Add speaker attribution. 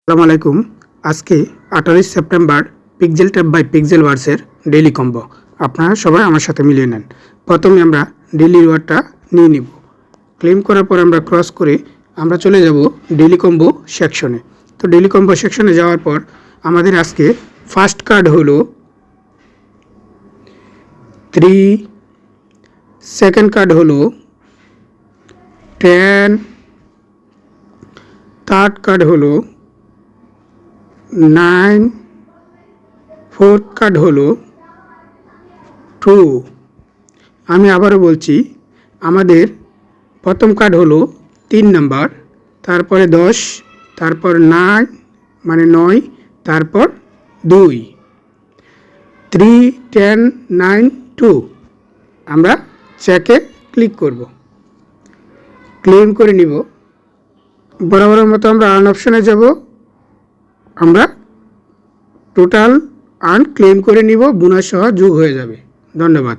Speaker 1: আসসালামু আলাইকুম। আজকে 28 September Pixel tab by Pixel ওয়ার্সের ডেইলি কম্বো আপনারা সবাই আমার সাথে মিলিয়ে নেন। প্রথমে আমরা ডেইলি রিওয়ার্ডটা নিয়ে নিব। ক্লেম করার পর আমরা ক্রস করে আমরা চলে যাব ডেইলি কম্বো সেকশনে। তো ডেইলি কম্বো সেকশনে যাওয়ার পর আমাদের আজকে ফার্স্ট কার্ড হলো 3, সেকেন্ড কার্ড হলো 10, থার্ড কার্ড হলো 9, ফোর্থ কার্ড হলো 2। আমি আবারও বলছি, আমাদের প্রথম কার্ড হলো 3 নাম্বার, তারপরে 10, তারপর 9 মানে 9, তারপর 2, 3, 10, 9, 2। আমরা চেকে ক্লিক করব, ক্লেম করে নিব। বরাবরের মতো আমরা আর্ন অপশনে যাব, আমরা টোটাল আর্ন ক্লেম করে নিব, বোনাস সহ যোগ হয়ে যাবে। ধন্যবাদ।